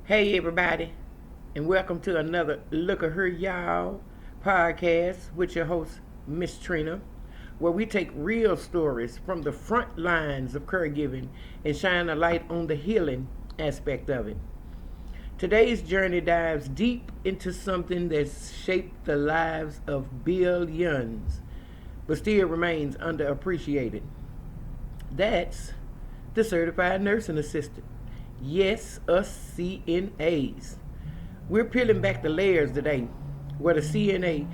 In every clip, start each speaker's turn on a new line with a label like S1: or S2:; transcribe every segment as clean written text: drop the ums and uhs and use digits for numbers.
S1: Hey everybody, and welcome to another Luk'A'Here y'all podcast with your host Miss Trina, where we take real stories from the front lines of caregiving and shine a light on the healing aspect of it. Today's journey dives deep into something that's shaped the lives of billions, but still remains underappreciated. That's the certified nursing assistant. Yes, us CNAs. We're peeling back the layers today. Where the CNA,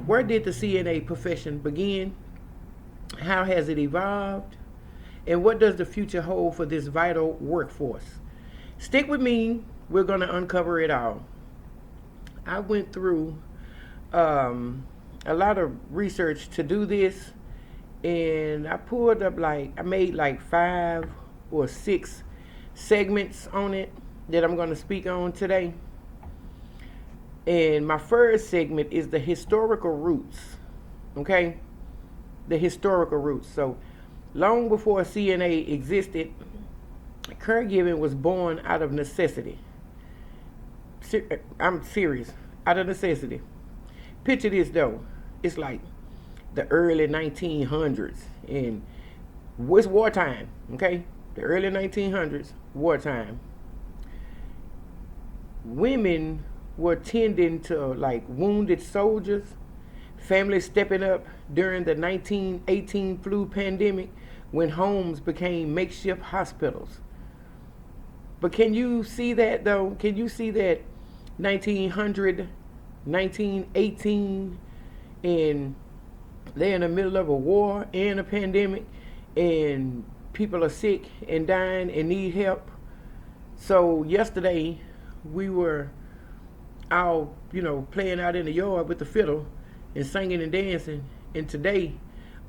S1: where did the CNA profession begin? How has it evolved? And what does the future hold for this vital workforce? Stick with me, we're going to uncover it all. I went through a lot of research to do this, and I made like 5 or 6 segments on it that I'm going to speak on today. And my first segment is the historical roots. Okay? The historical roots. So, long before CNA existed, caregiving was born out of necessity. I'm serious. Out of necessity. Picture this though. It's like the early 1900s, and it's wartime, okay? The early 1900s, wartime. Women were tending to like wounded soldiers, families stepping up during the 1918 flu pandemic when homes became makeshift hospitals. But can you see that though? Can you see that 1900, 1918, and they're in the middle of a war and a pandemic, and people are sick and dying and need help? So yesterday we were out, playing out in the yard with the fiddle and singing and dancing, and today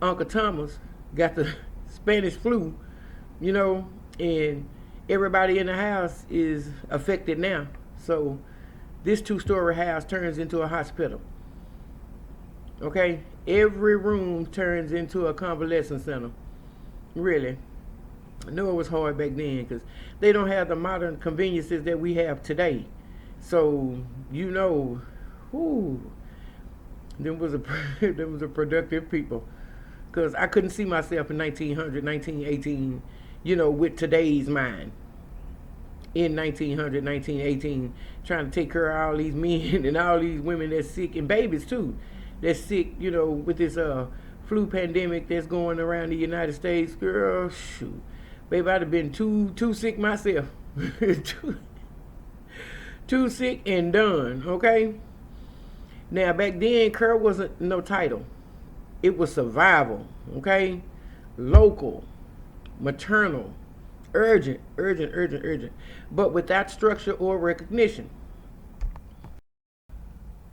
S1: Uncle Thomas got the Spanish flu, and everybody in the house is affected now. So this 2-story house turns into a hospital. Okay? Every room turns into a convalescent center. Really. I knew it was hard back then because they don't have the modern conveniences that we have today. So, them was a productive people. Because I couldn't see myself in 1900, 1918, with today's mind. In 1900, 1918, trying to take care of all these men and all these women that's sick, and babies too, that's sick, with this flu pandemic that's going around the United States. Girl, shoot. Baby, I'd have been too sick myself. too sick and done, okay? Now, back then, care wasn't no title. It was survival, okay? Local, maternal, urgent, but without structure or recognition.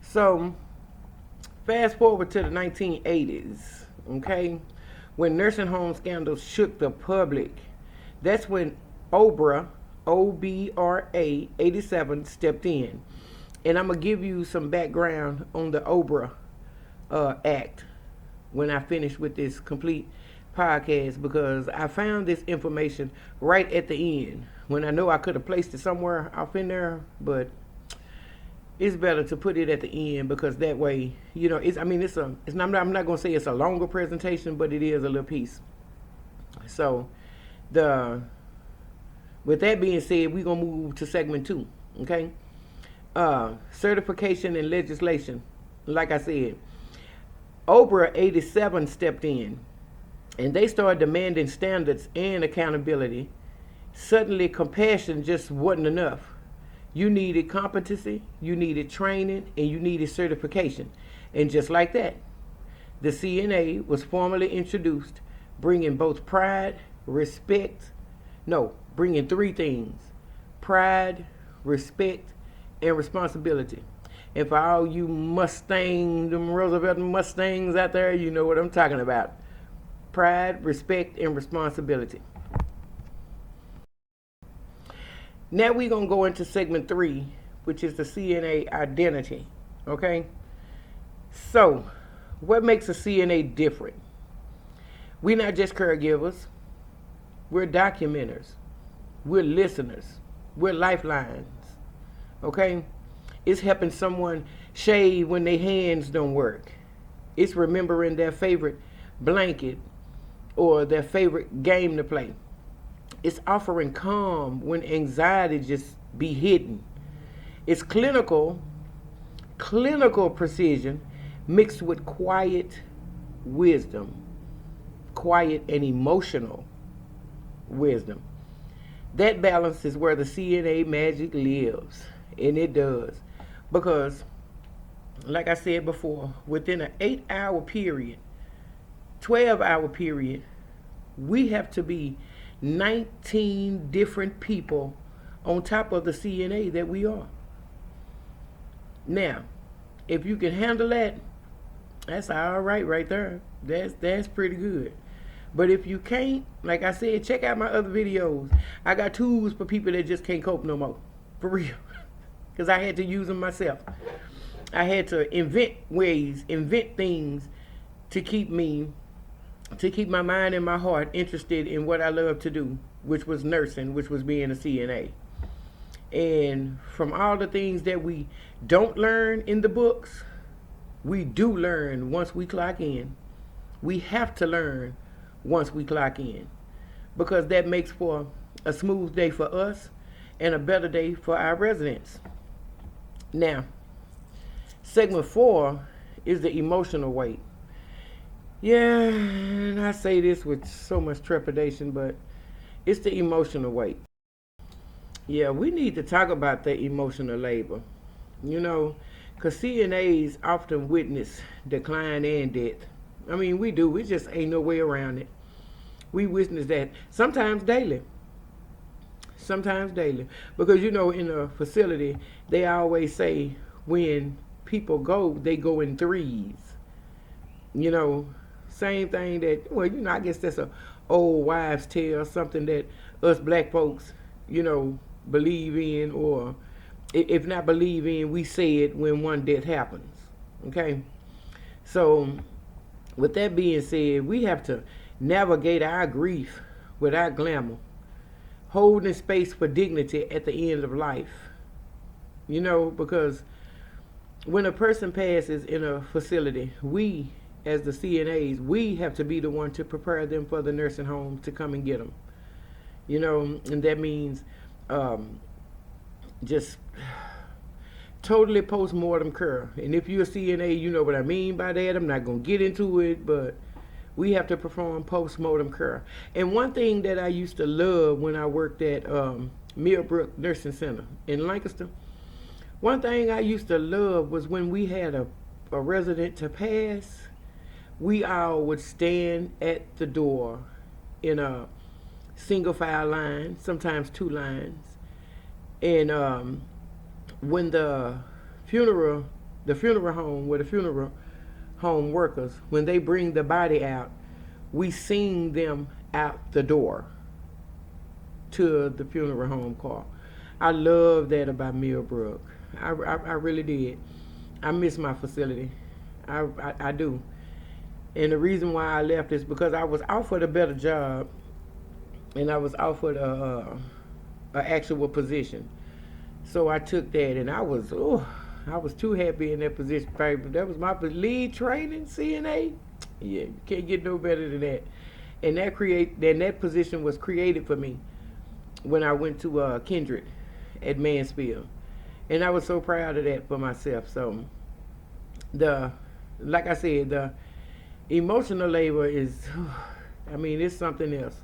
S1: So, fast forward to the 1980s, okay? When nursing home scandals shook the public. That's when OBRA, OBRA 87 stepped in. And I'm going to give you some background on the OBRA Act when I finish with this complete podcast, because I found this information right at the end when I know I could have placed it somewhere off in there, but it's better to put it at the end because that way, I'm not going to say it's a longer presentation, but it is a little piece. So, with that being said, we're going to move to segment 2, okay? Certification and legislation. Like I said, OBRA 87 stepped in, and they started demanding standards and accountability. Suddenly, compassion just wasn't enough. You needed competency, you needed training, and you needed certification. And just like that, the CNA was formally introduced, bringing both bringing 3 things: pride, respect, and responsibility. And for all you them Roosevelt Mustangs out there, you know what I'm talking about. Pride, respect, and responsibility. Now we're going to go into segment 3, which is the CNA identity. Okay? So, what makes a CNA different? We're not just caregivers. We're documenters. We're listeners. We're lifelines. Okay? It's helping someone shave when their hands don't work. It's remembering their favorite blanket or their favorite game to play. It's offering calm when anxiety just be hidden. It's clinical precision mixed with quiet wisdom, quiet and emotional wisdom. That balance is where the CNA magic lives, and it does. Because, like I said before, within an 8 hour period, 12-hour period, we have to be 19 different people on top of the CNA that we are. Now, if you can handle that, that's all right there. That's pretty good. But if you can't, like I said, check out my other videos. I got tools for people that just can't cope no more. For real. Because I had to use them myself. I had to invent ways, invent things to keep my mind and my heart interested in what I love to do, which was nursing, which was being a CNA. And from all the things that we don't learn in the books, we do learn once we clock in. We have to learn once we clock in, because that makes for a smooth day for us and a better day for our residents. Now, segment 4 is the emotional weight. Yeah, and I say this with so much trepidation, but it's the emotional weight. Yeah, we need to talk about the emotional labor. You know, because CNAs often witness decline and death. I mean, we do. We just ain't no way around it. We witness that sometimes daily. Sometimes daily. Because, you know, in a facility, they always say when people go, they go in threes. You know, same thing that, well, you know, I guess that's a old wives' tale, something that us black folks, you know, believe in, or if not believe in, we say it when one death happens. Okay? So, with that being said, we have to navigate our grief without glamour, holding space for dignity at the end of life. You know, because when a person passes in a facility, we, as the CNAs, we have to be the one to prepare them for the nursing home to come and get them. You know, and that means just totally post-mortem care. And if you're a CNA, you know what I mean by that. I'm not going to get into it, but we have to perform post-mortem care. And one thing that I used to love when I worked at Millbrook Nursing Center in Lancaster, one thing I used to love was when we had a resident to pass, we all would stand at the door in a single file line, sometimes 2 lines. And when the funeral home, where the funeral home workers, when they bring the body out, we sing them out the door to the funeral home car. I love that about Millbrook. I really did. I miss my facility. I do. And the reason why I left is because I was offered a better job, and I was offered a actual position. So I took that, and I was too happy in that position, baby. That was my lead training CNA. Yeah, you can't get no better than that. And that position was created for me when I went to Kindred at Mansfield, and I was so proud of that for myself. So like I said, the emotional labor is, I mean, it's something else,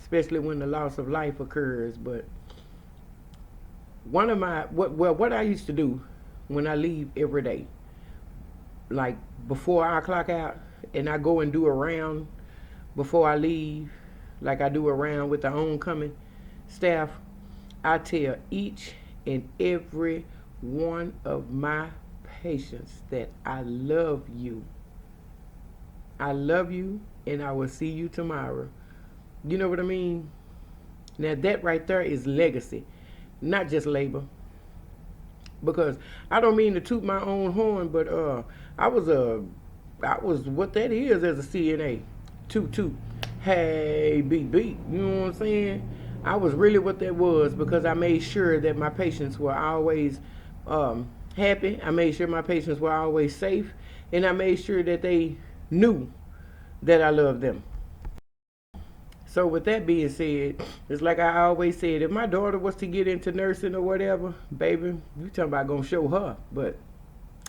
S1: especially when the loss of life occurs. But what I used to do when I leave every day, like before I clock out, and I go and do a round before I leave, like I do a round with the oncoming staff, I tell each and every one of my patients that I love you. I love you, and I will see you tomorrow. You know what I mean? Now that right there is legacy, not just labor. Because I don't mean to toot my own horn, but I was what that is as a CNA. Toot toot. Hey, beat beat. You know what I'm saying? I was really what that was because I made sure that my patients were always happy. I made sure my patients were always safe, and I made sure that they knew that I loved them. So with that being said, it's like I always said, if my daughter was to get into nursing or whatever, baby, you talking about gonna show her, but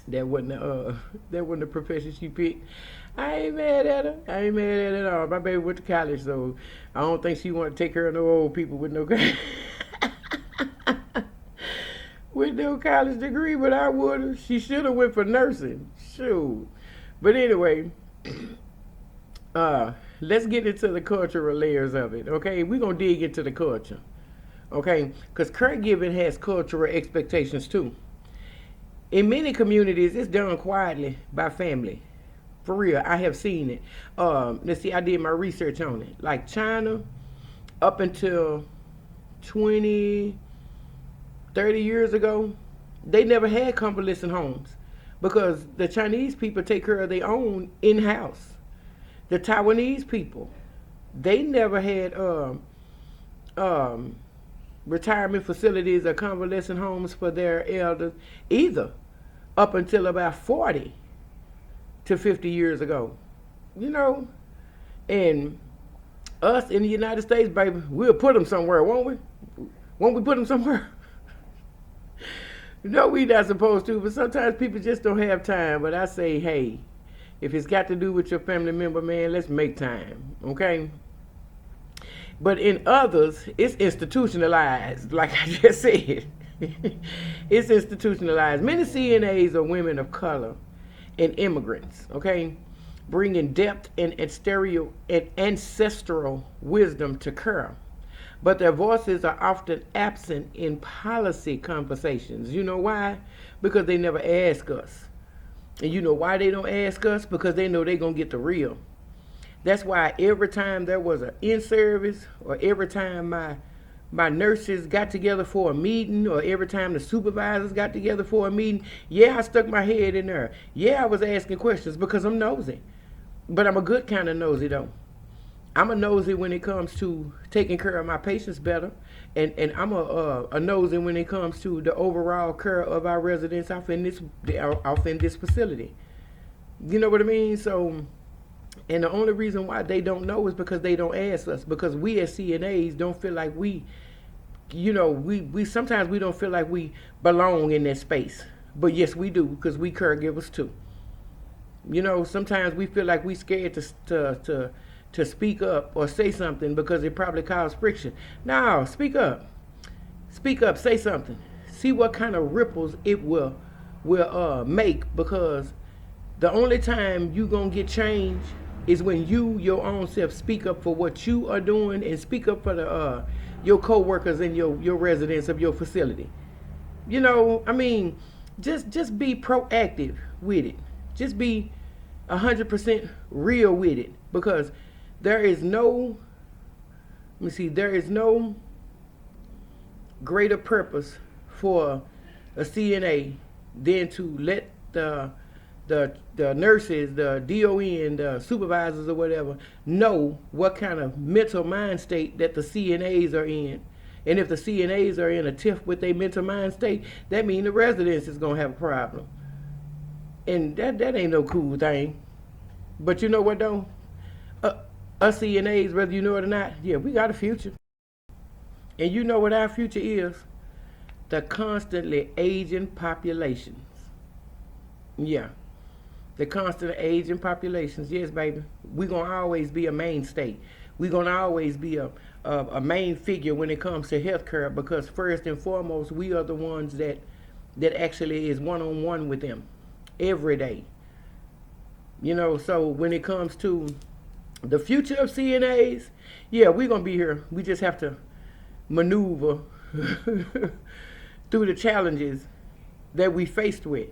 S1: that wasn't that wasn't the profession she picked. I ain't mad at her. I ain't mad at her at all. My baby went to college, so I don't think she want to take care of no old people with no with no college degree. But I would have. She should have went for nursing. Shoot. But anyway, let's get into the cultural layers of it. Okay, we're gonna dig into the culture. Okay, because caregiving has cultural expectations too. In many communities, it's done quietly by family. For real, I have seen it. Let's see, I did my research on it. Like China, up until 20, 30 years ago, they never had convalescent homes because the Chinese people take care of their own in-house. The Taiwanese people, they never had um, retirement facilities or convalescent homes for their elders either up until about 40 to 50 years ago. You know, and us in the United States, baby, we'll put them somewhere, won't we? Won't we put them somewhere? No, we not supposed to, but sometimes people just don't have time. But I say, hey, if it's got to do with your family member, man, let's make time, okay? But in others, it's institutionalized, like I just said. It's institutionalized. Many CNAs are women of color and immigrants, okay? Bringing depth and ancestral wisdom to care. But their voices are often absent in policy conversations. You know why? Because they never ask us. And you know why they don't ask us? Because they know they're going to get the real. That's why every time there was an in-service, or every time my nurses got together for a meeting, or every time the supervisors got together for a meeting, yeah, I stuck my head in there. Yeah, I was asking questions because I'm nosy. But I'm a good kind of nosy, though. I'm a nosy when it comes to taking care of my patients better, and I'm a nosy when it comes to the overall care of our residents off in this facility. You know what I mean? So, and the only reason why they don't know is because they don't ask us. Because we as CNAs don't feel like we sometimes we don't feel like we belong in that space. But yes, we do, because we caregivers too. You know, sometimes we feel like we scared to speak up or say something because it probably causes friction. No, speak up. Speak up, say something. See what kind of ripples it will make, because the only time you gonna get change is when you your own self speak up for what you are doing, and speak up for the your co-workers and your residents of your facility. You know, I mean, just be proactive with it. Just be 100% real with it, because there is no greater purpose for a CNA than to let the nurses, the DON, the supervisors or whatever, know what kind of mental mind state that the CNAs are in. And if the CNAs are in a tiff with their mental mind state, that means the residents is going to have a problem. And that ain't no cool thing. But you know what, though? Us CNAs, whether you know it or not, yeah, we got a future. And you know what our future is? The constantly aging populations. Yeah. The constant aging populations. Yes, baby. We're going to always be a mainstay. We're going to always be a main figure when it comes to healthcare, because first and foremost, we are the ones that actually is one-on-one with them every day. You know, so when it comes to the future of CNAs, yeah, we're going to be here. We just have to maneuver through the challenges that we faced with.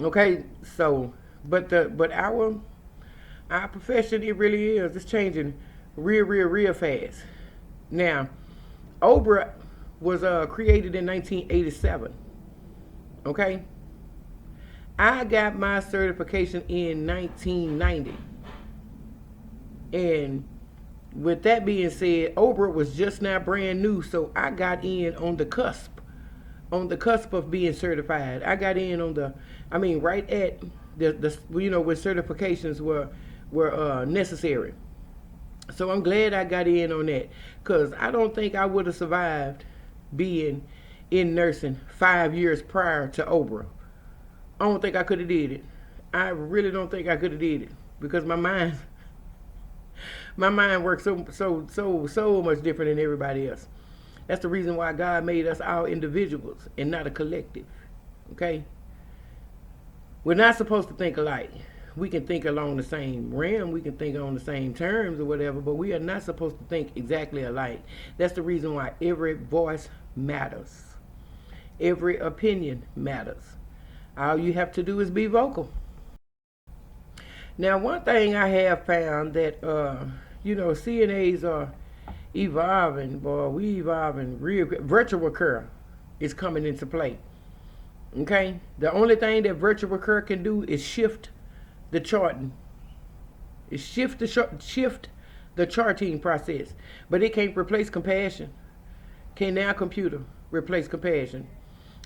S1: Okay, so but our profession, it really is, it's changing real fast. Now, OBRA was created in 1987. Okay, I got my certification in 1990, and With that being said, OBRA was just now brand new, so I got in on the cusp of being certified. I got in on right at the when certifications were necessary. So I'm glad I got in on that, because I don't think I would have survived being in nursing 5 years prior to OBRA. I don't think I could have did it. I really don't think I could have did it, because my mind works so much different than everybody else. That's the reason why God made us all individuals and not a collective. Okay? We're not supposed to think alike. We can think along the same realm, we can think on the same terms or whatever, but we are not supposed to think exactly alike. That's the reason why every voice matters. Every opinion matters. All you have to do is be vocal. Now, one thing I have found that, CNAs are evolving, boy, we evolving real quick. Virtual care is coming into play. Okay? The only thing that virtual care can do is shift the charting. It shift the charting process. But it can't replace compassion. Can now computer replace compassion?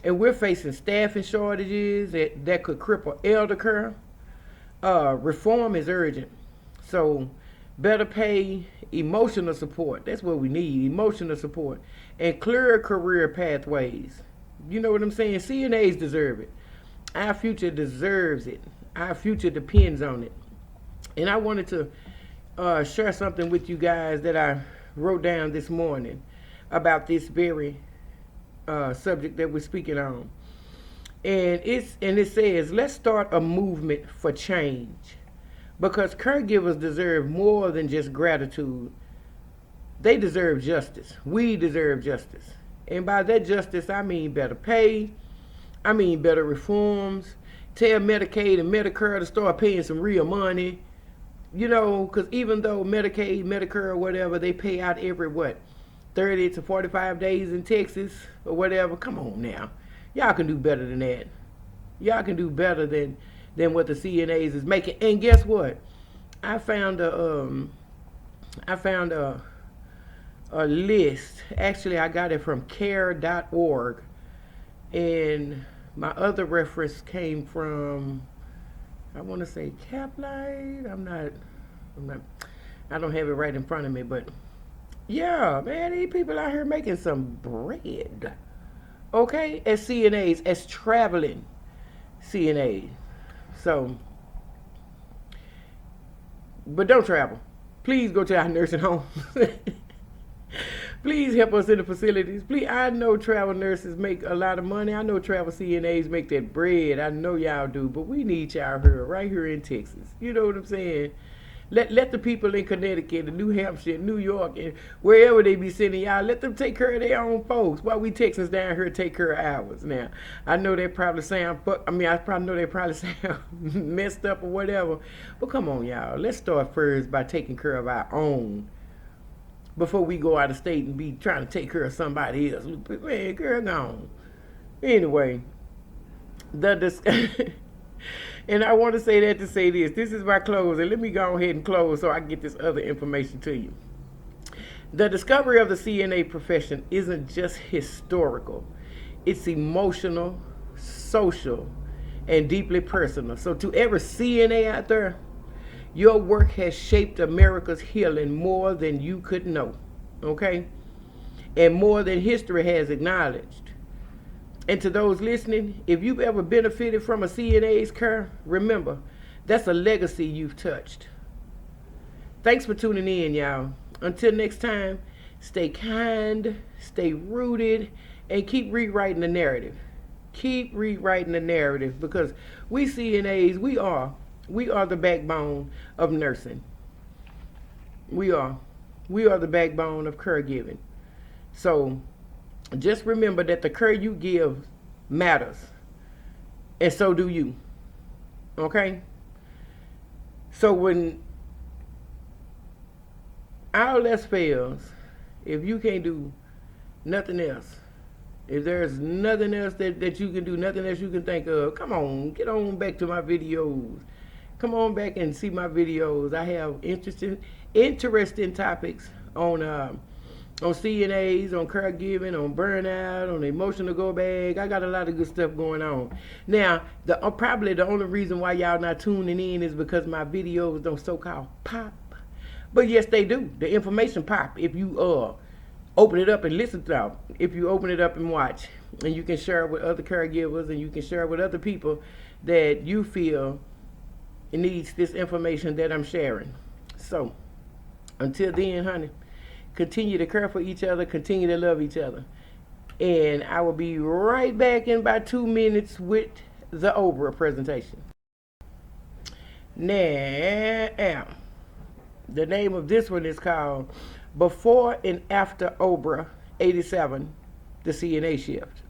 S1: And we're facing staffing shortages that could cripple elder care. Reform is urgent. So better pay, emotional support. That's what we need, emotional support. And clearer career pathways. You know what I'm saying? CNAs deserve it. Our future deserves it. Our future depends on it. And I wanted to share something with you guys that I wrote down this morning about this very subject that we're speaking on. And it says, let's start a movement for change, because caregivers deserve more than just gratitude. They deserve justice. We deserve justice. And by that justice, I mean better pay. I mean better reforms. Tell Medicaid and Medicare to start paying some real money. Because even though Medicaid, Medicare, or whatever, they pay out every 30 to 45 days in Texas or whatever. Come on now. Y'all can do better than that. Y'all can do better than what the CNAs is making. And guess what? I found a list. Actually, I got it from care.org, and my other reference came from, I want to say Caplight. I don't have it right in front of me, but yeah, man, these people out here making some bread. Okay, as CNAs, as traveling CNAs. So, but don't travel. Please go to our nursing homes. Please help us in the facilities. Please, I know travel nurses make a lot of money. I know travel CNAs make that bread. I know y'all do, but we need y'all here, right here in Texas. You know what I'm saying? Let the people in Connecticut and New Hampshire and New York and wherever they be sending y'all, let them take care of their own folks while we Texans down here take care of ours. Now, I know they probably sound, I probably know they probably sound messed up or whatever, but come on, y'all. Let's start first by taking care of our own before we go out of state and be trying to take care of somebody else. Man, girl, gone. Anyway, and I want to say that to say this. This is my close, and let me go ahead and close so I can get this other information to you. The discovery of the CNA profession isn't just historical. It's emotional, social, and deeply personal. So to every CNA out there, your work has shaped America's healing more than you could know, okay? And more than history has acknowledged. And to those listening, if you've ever benefited from a CNA's care, remember, that's a legacy you've touched. Thanks for tuning in, y'all. Until next time, stay kind, stay rooted, and keep rewriting the narrative. Keep rewriting the narrative, because we CNAs, we are the backbone of nursing. We are the backbone of caregiving. So just remember that the care you give matters, and so do you. Okay? So when all else fails, if you can't do nothing else, if there's nothing else that you can do, nothing else you can think of, come on, get on back to my videos. come on back and see my videos. I have interesting topics on CNAs, on caregiving, on burnout, on emotional go bag. I got a lot of good stuff going on. Now, probably the only reason why y'all not tuning in is because my videos don't so-called pop. But yes, they do. The information pop if you open it up and listen to it. If you open it up and watch, and you can share it with other caregivers, and you can share it with other people that you feel needs this information that I'm sharing. So, until then, honey, continue to care for each other, continue to love each other. And I will be right back in about 2 minutes with the OBRA presentation. Now, the name of this one is called Before and After OBRA 87, the CNA shift.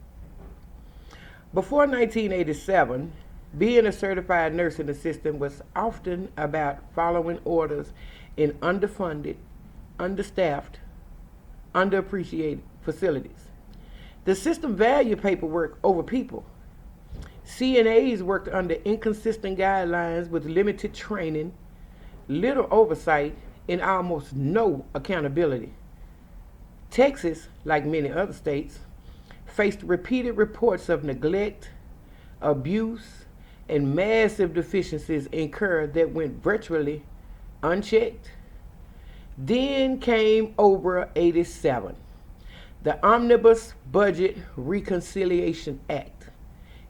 S1: Before 1987, being a certified nursing assistant was often about following orders in underfunded, understaffed, underappreciated facilities. The system valued paperwork over people. CNAs worked under inconsistent guidelines with limited training, little oversight, and almost no accountability. Texas, like many other states, faced repeated reports of neglect, abuse, and massive deficiencies incurred that went virtually unchecked. Then came OBRA 87, the Omnibus Budget Reconciliation Act.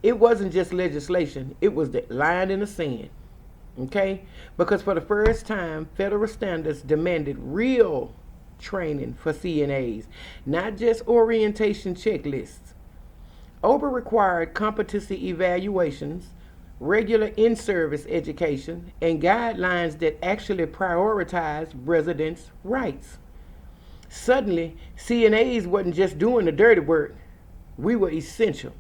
S1: It wasn't just legislation, it was the line in the sand. Okay? Because for the first time, federal standards demanded real training for CNAs, not just orientation checklists. OBRA required competency evaluations, regular in-service education, and guidelines that actually prioritize residents' rights. Suddenly, CNAs wasn't just doing the dirty work. We were essential.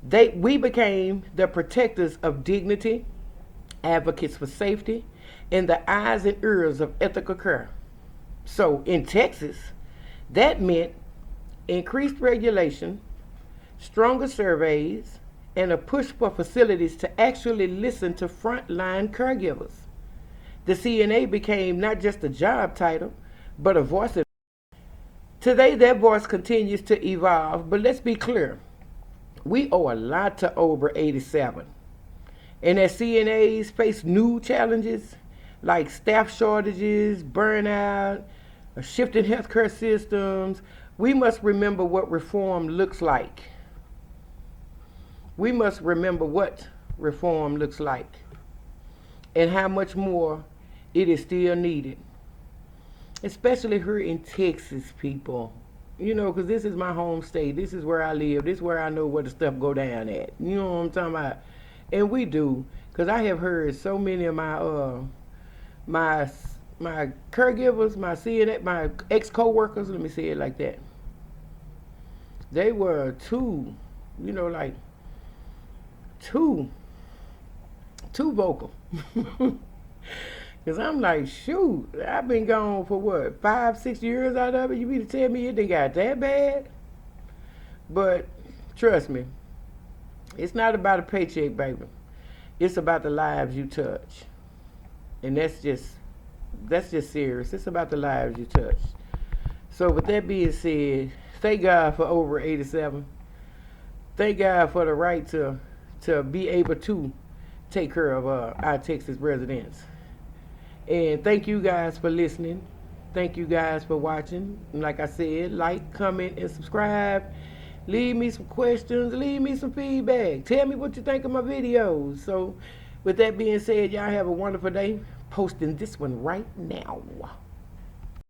S1: We became the protectors of dignity, advocates for safety, and the eyes and ears of ethical care. So in Texas, that meant increased regulation, stronger surveys, and a push for facilities to actually listen to frontline caregivers. The CNA became not just a job title, but a voice. Today, that voice continues to evolve, but let's be clear. We owe a lot to OBRA 87. And as CNAs face new challenges like staff shortages, burnout, shifting healthcare systems, we must remember what reform looks like. We must remember what reform looks like and how much more it is still needed. Especially here in Texas, people. You know, because this is my home state. This is where I live. This is where I know where the stuff go down at. You know what I'm talking about? And we do. Because I have heard so many of my caregivers, my CNA, my ex-co-workers, let me say it like that. They were too vocal. Because I'm like, shoot, I've been gone for what, 5-6 years out of it? You mean to tell me it didn't got that bad? But trust me, it's not about a paycheck, baby. It's about the lives you touch. And that's just serious. It's about the lives you touch. So with that being said, thank God for OBRA 87. Thank God for the right to be able to take care of our Texas residents. And thank you guys for listening. Thank you guys for watching. And like I said, like, comment, and subscribe. Leave me some questions. Leave me some feedback. Tell me what you think of my videos. So with that being said, y'all have a wonderful day. Posting this one right now.